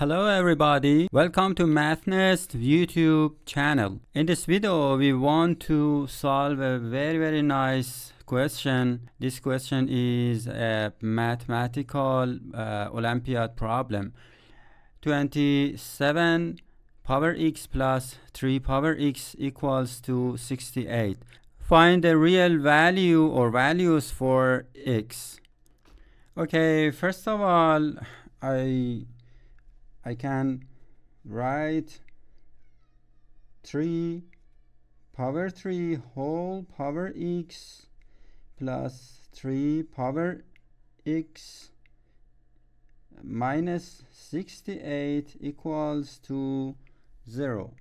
Hello everybody, welcome to MathNest YouTube channel. In this video we want to solve a very nice question. This question is a mathematical Olympiad problem. 27 power x plus 3 power x equals to 68. Find the real value or values for x. Okay, first of all, I can write 3 power 3 whole power x plus 3 power x minus 68 equals to 0.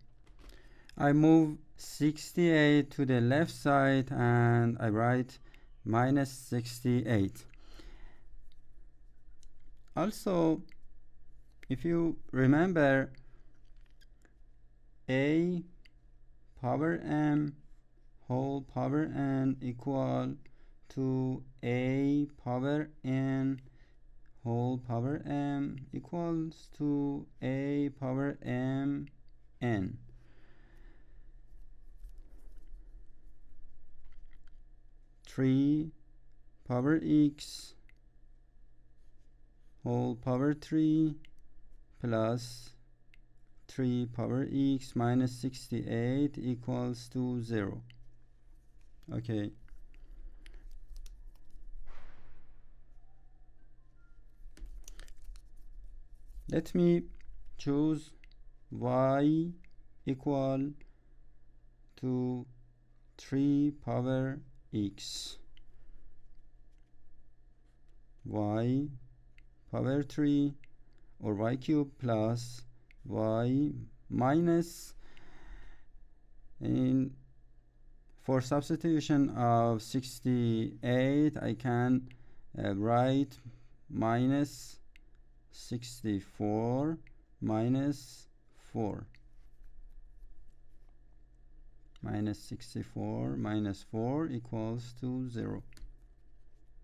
I move 68 to the left side and I write minus 68. Also, if you remember, a power m whole power n equal to a power n whole power m equals to a power m n. Three power x whole power 3 plus 3 power x minus 68 equals to 0. Okay. Let me choose y equal to 3 power x. Y power 3 or y cube plus y minus, for substitution of 68 I can write minus 64 minus 4. Minus 64 minus 4 equals to 0.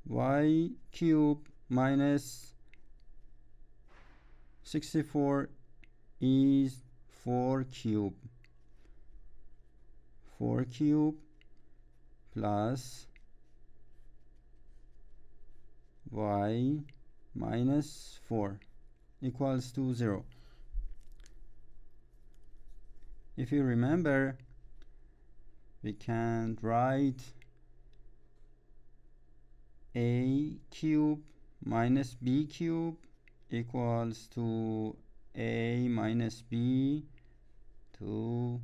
Y cube minus 64 is 4 cube. 4 cube plus y minus 4 equals to 0. If you remember, we can write a cube minus b cube equals to a minus b to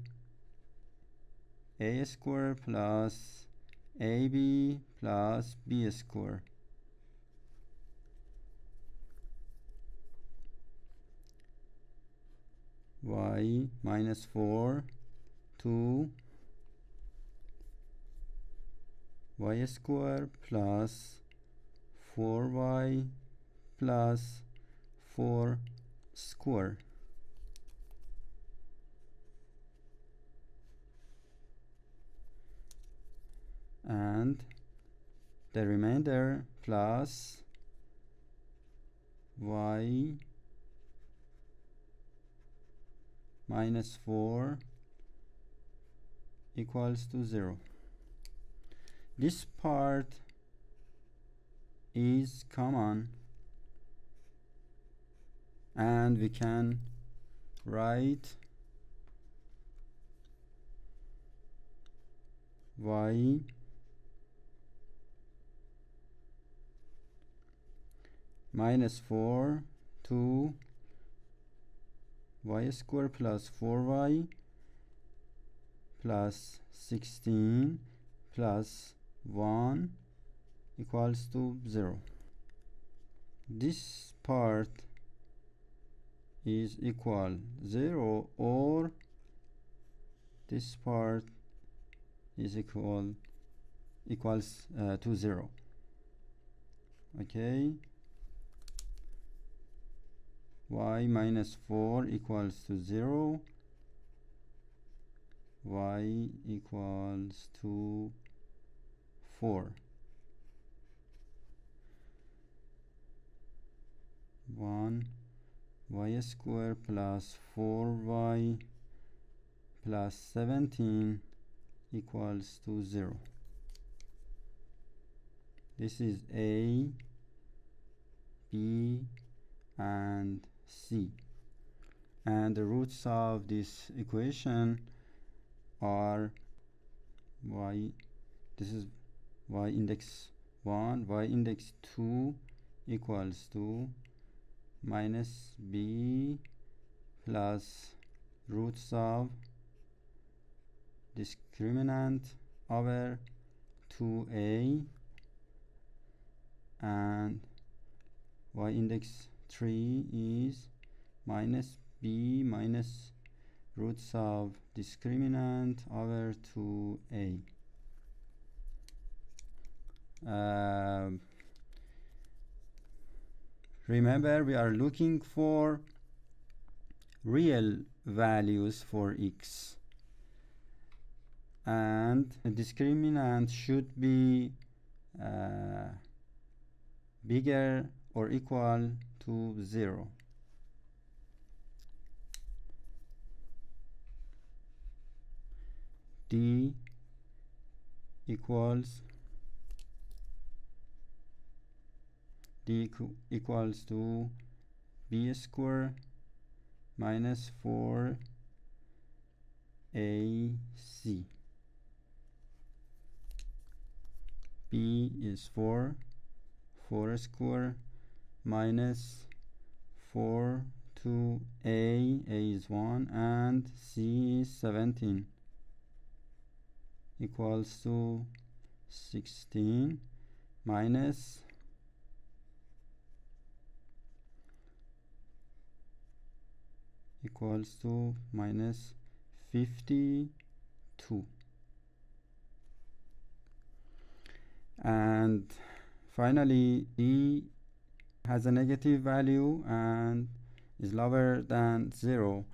a square plus ab plus b square. Y minus 4 to y square plus 4y plus 4 square. And the remainder plus y minus 4 equals to 0. This part is common and we can write y minus 4 to y square plus 4y plus 16 plus 1 equals to 0. This part is equal 0 or this part is equals to 0. Okay. Y minus 4 equals to 0. Y equals to 4. 1 y square plus 4y plus 17 equals to 0. This is A, B, and C. And the roots of this equation are y, this is y index 1, y index 2 equals to minus b plus roots of discriminant over 2a, and y index 3 is minus b minus roots of discriminant over 2a. Remember, we are looking for real values for x, and the discriminant should be bigger or equal to 0. D equals to b square minus 4ac. B is 4 square minus 4 to a is 1, and c is 17 equals to 16 minus equals to minus 52. And finally, e has a negative value and is lower than 0,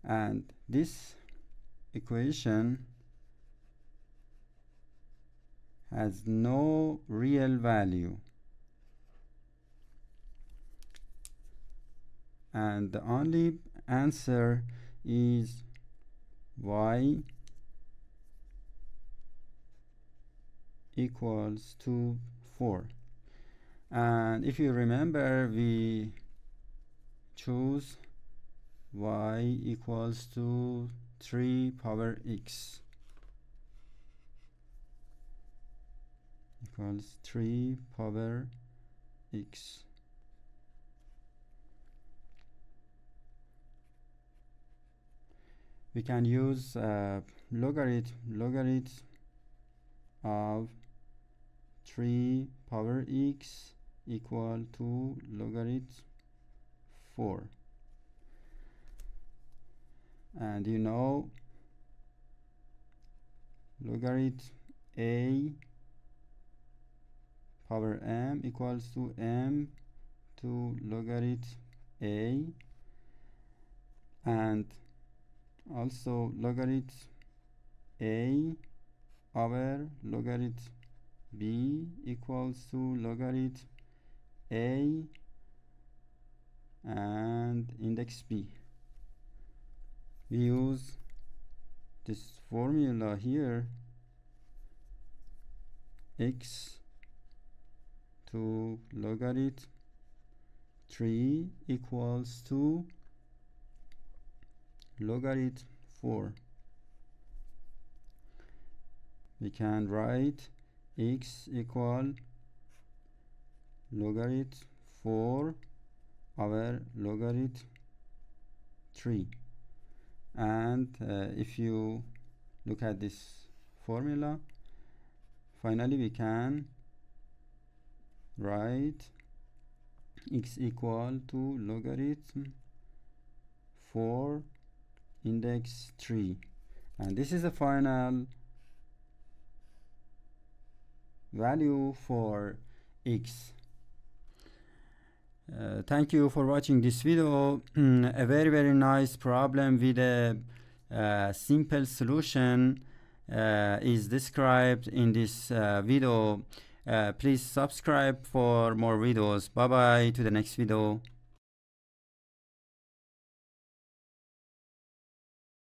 and this equation has no real value, and the only answer is y equals to 4. And if you remember, we choose y equals to 3 power x equals 3 power x. We can use logarithm of 3 power x equal to logarithm 4. And you know, logarithm a power m equals to m to logarithm a, and also logarithm a over logarithm b equals to logarithm a and index b. We use this formula here, x to logarithm 3 equals to logarithm 4. We can write x equal logarithm 4 over logarithm 3. And if you look at this formula, finally we can write x equal to logarithm 4 index 3, and this is the final value for x. Thank you for watching this video. A very nice problem with a simple solution is described in this video. Please subscribe for more videos. Bye bye to the next video.